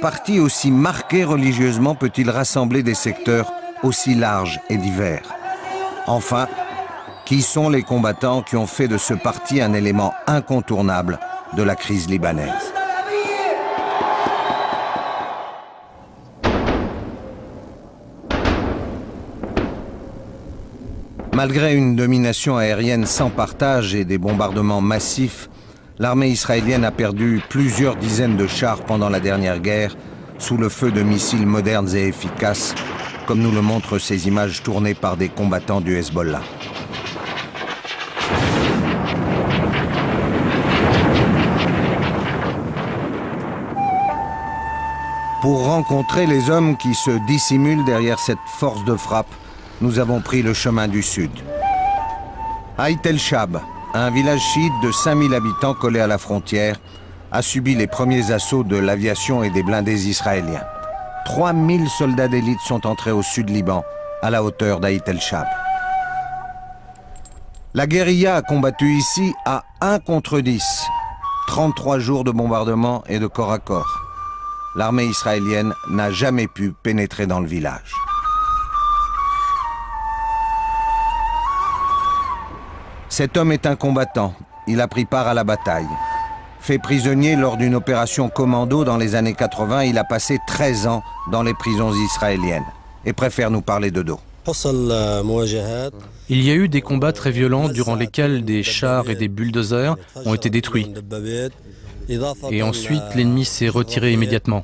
parti aussi marqué religieusement peut-il rassembler des secteurs aussi larges et divers? Enfin, qui sont les combattants qui ont fait de ce parti un élément incontournable de la crise libanaise? Malgré une domination aérienne sans partage et des bombardements massifs, l'armée israélienne a perdu plusieurs dizaines de chars pendant la dernière guerre sous le feu de missiles modernes et efficaces, comme nous le montrent ces images tournées par des combattants du Hezbollah. Pour rencontrer les hommes qui se dissimulent derrière cette force de frappe, nous avons pris le chemin du sud. Ait el-Shab, un village chiite de 5000 habitants collé à la frontière, a subi les premiers assauts de l'aviation et des blindés israéliens. 3000 soldats d'élite sont entrés au sud Liban, à la hauteur d'Ait el-Shab. La guérilla a combattu ici à 1 contre 10. 33 jours de bombardement et de corps à corps. L'armée israélienne n'a jamais pu pénétrer dans le village. Cet homme est un combattant. Il a pris part à la bataille. Fait prisonnier lors d'une opération commando dans les années 80, il a passé 13 ans dans les prisons israéliennes et préfère nous parler de dos. Il y a eu des combats très violents durant lesquels des chars et des bulldozers ont été détruits. Et ensuite, l'ennemi s'est retiré immédiatement.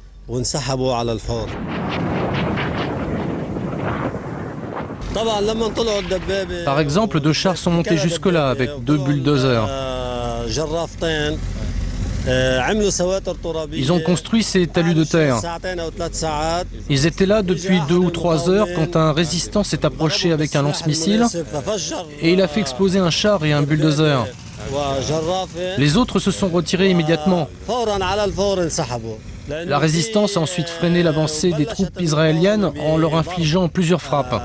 Par exemple, 2 chars sont montés jusque-là avec 2 bulldozers. Ils ont construit ces talus de terre. Ils étaient là depuis 2 ou 3 heures quand un résistant s'est approché avec un lance-missile et il a fait exploser un char et un bulldozer. Les autres se sont retirés immédiatement. La résistance a ensuite freiné l'avancée des troupes israéliennes en leur infligeant plusieurs frappes.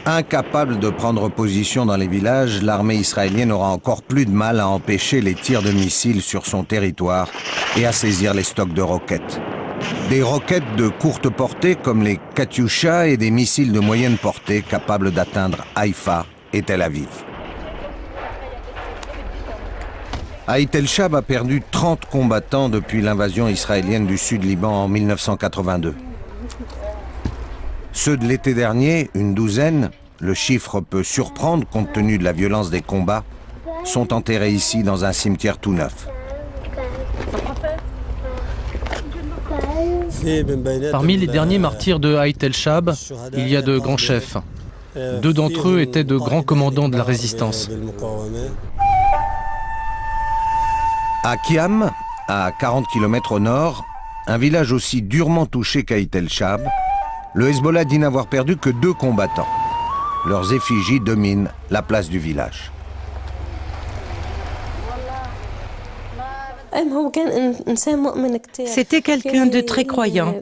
Incapable de prendre position dans les villages, l'armée israélienne aura encore plus de mal à empêcher les tirs de missiles sur son territoire et à saisir les stocks de roquettes. Des roquettes de courte portée comme les Katyusha et des missiles de moyenne portée capables d'atteindre Haïfa et Tel Aviv. Ait el-Shab a perdu 30 combattants depuis l'invasion israélienne du sud Liban en 1982. Ceux de l'été dernier, une douzaine, le chiffre peut surprendre compte tenu de la violence des combats, sont enterrés ici dans un cimetière tout neuf. Parmi les derniers martyrs de Ait el-Shab, il y a de grands chefs. 2 d'entre eux étaient de grands commandants de la résistance. À Kiam, à 40 km au nord, un village aussi durement touché qu'Ait el-Shab, le Hezbollah dit n'avoir perdu que 2 combattants. Leurs effigies dominent la place du village. C'était quelqu'un de très croyant.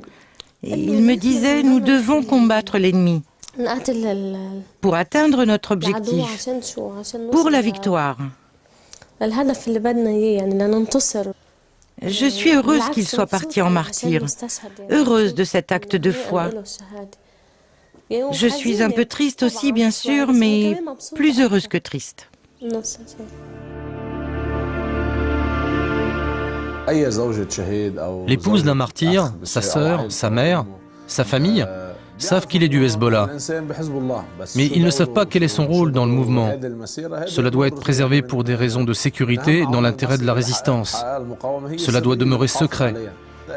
Il me disait, nous devons combattre l'ennemi pour atteindre notre objectif, pour la victoire. Je suis heureuse qu'il soit parti en martyr, heureuse de cet acte de foi. Je suis un peu triste aussi, bien sûr, mais plus heureuse que triste. L'épouse d'un martyr, sa sœur, sa mère, sa famille, savent qu'il est du Hezbollah. Mais ils ne savent pas quel est son rôle dans le mouvement. Cela doit être préservé pour des raisons de sécurité dans l'intérêt de la résistance. Cela doit demeurer secret.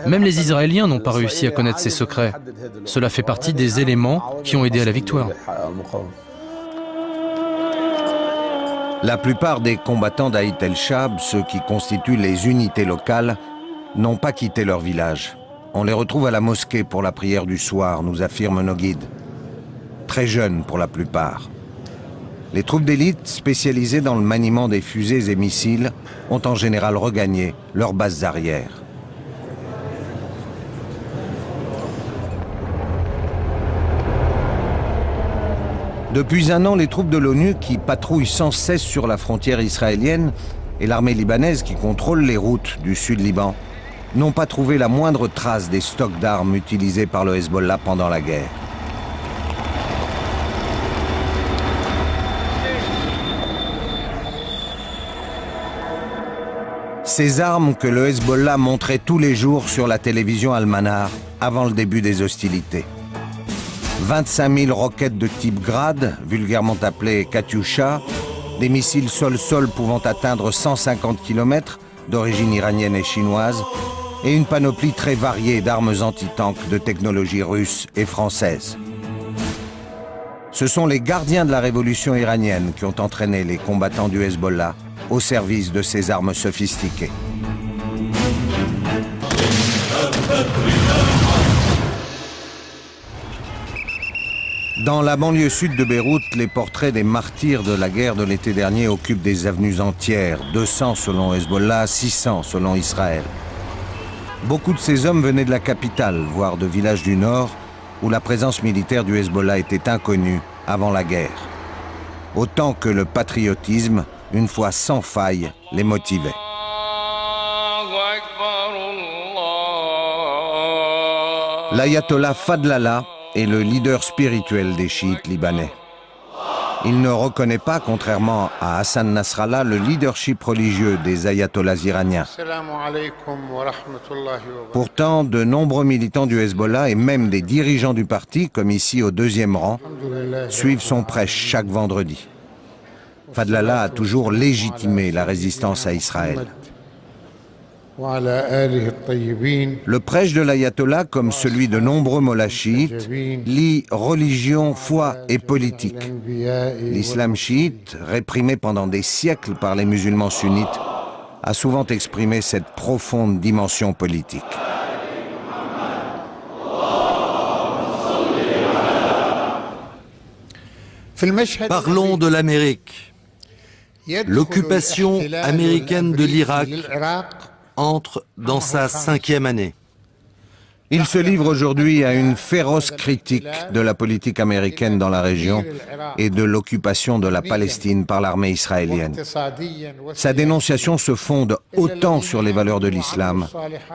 Même les Israéliens n'ont pas réussi à connaître ces secrets. Cela fait partie des éléments qui ont aidé à la victoire. La plupart des combattants d'Ait el-Shab, ceux qui constituent les unités locales, n'ont pas quitté leur village. On les retrouve à la mosquée pour la prière du soir, nous affirment nos guides. Très jeunes pour la plupart. Les troupes d'élite, spécialisées dans le maniement des fusées et missiles, ont en général regagné leurs bases arrières. Depuis 1 an, les troupes de l'ONU, qui patrouillent sans cesse sur la frontière israélienne, et l'armée libanaise qui contrôle les routes du sud-Liban n'ont pas trouvé la moindre trace des stocks d'armes utilisés par le Hezbollah pendant la guerre. Ces armes que le Hezbollah montrait tous les jours sur la télévision Al-Manar avant le début des hostilités. 25 000 roquettes de type Grad, vulgairement appelées Katyusha, des missiles sol-sol pouvant atteindre 150 km, d'origine iranienne et chinoise, et une panoplie très variée d'armes anti-tanks de technologie russe et française. Ce sont les gardiens de la révolution iranienne qui ont entraîné les combattants du Hezbollah au service de ces armes sophistiquées. Dans la banlieue sud de Beyrouth, les portraits des martyrs de la guerre de l'été dernier occupent des avenues entières, 200 selon Hezbollah, 600 selon Israël. Beaucoup de ces hommes venaient de la capitale, voire de villages du nord, où la présence militaire du Hezbollah était inconnue avant la guerre. Autant que le patriotisme, une fois sans faille, les motivait. L'ayatollah Fadlallah est le leader spirituel des chiites libanais. Il ne reconnaît pas, contrairement à Hassan Nasrallah, le leadership religieux des ayatollahs iraniens. Pourtant, de nombreux militants du Hezbollah et même des dirigeants du parti, comme ici au deuxième rang, suivent son prêche chaque vendredi. Fadlallah a toujours légitimé la résistance à Israël. Le prêche de l'ayatollah, comme celui de nombreux mollahs chiites, lie religion, foi et politique. L'islam chiite, réprimé pendant des siècles par les musulmans sunnites, a souvent exprimé cette profonde dimension politique. Parlons de l'Amérique. L'occupation américaine de l'Irak entre dans sa 5e année. Il se livre aujourd'hui à une féroce critique de la politique américaine dans la région et de l'occupation de la Palestine par l'armée israélienne. Sa dénonciation se fonde autant sur les valeurs de l'islam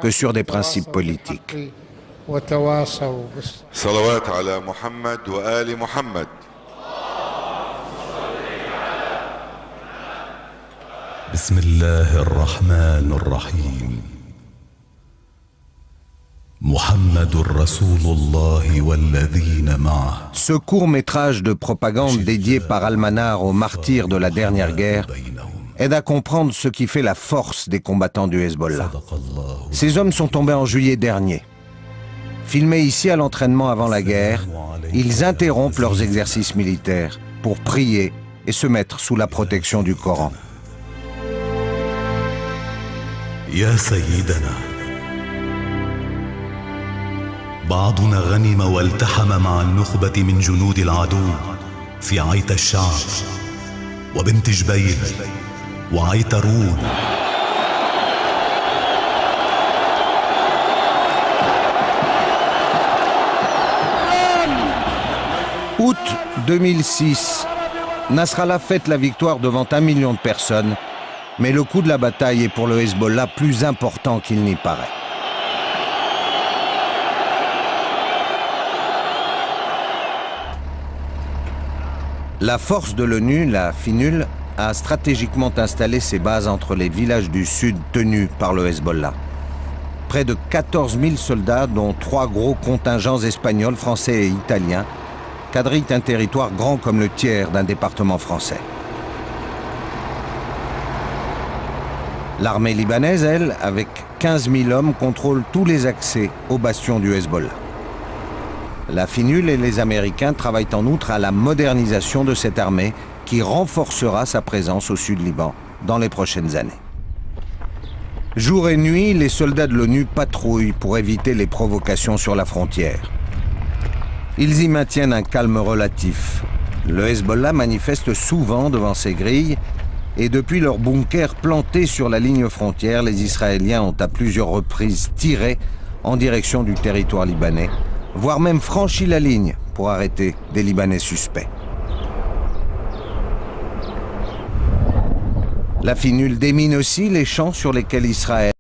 que sur des principes politiques. Salawat ala Muhammad wa ali Muhammad. بسم الله الرحمن الرحيم محمد رسول الله والذين معه. Ce court-métrage de propagande dédié par Al-Manar aux martyrs de la dernière guerre aide à comprendre ce qui fait la force des combattants du Hezbollah. Ces hommes sont tombés en juillet dernier. Filmés ici à l'entraînement avant la guerre, ils interrompent leurs exercices militaires pour prier et se mettre sous la protection du Coran. يا سيدنا بعضنا غنم والتحم مع النخبة من جنود العدو في عيت الشعب وبنت جبيل وعيترون. Août 2006, Nasrallah fête la victoire devant 1 million de personnes. Mais le coût de la bataille est pour le Hezbollah plus important qu'il n'y paraît. La force de l'ONU, la FINUL, a stratégiquement installé ses bases entre les villages du sud tenus par le Hezbollah. Près de 14 000 soldats, dont 3 gros contingents espagnols, français et italiens, quadrillent un territoire grand comme le tiers d'un département français. L'armée libanaise, elle, avec 15 000 hommes, contrôle tous les accès aux bastions du Hezbollah. La FINUL et les Américains travaillent en outre à la modernisation de cette armée qui renforcera sa présence au sud-Liban dans les prochaines années. Jour et nuit, les soldats de l'ONU patrouillent pour éviter les provocations sur la frontière. Ils y maintiennent un calme relatif. Le Hezbollah manifeste souvent devant ces grilles et depuis leur bunker planté sur la ligne frontière, les Israéliens ont à plusieurs reprises tiré en direction du territoire libanais, voire même franchi la ligne pour arrêter des Libanais suspects. La finule démine aussi les champs sur lesquels Israël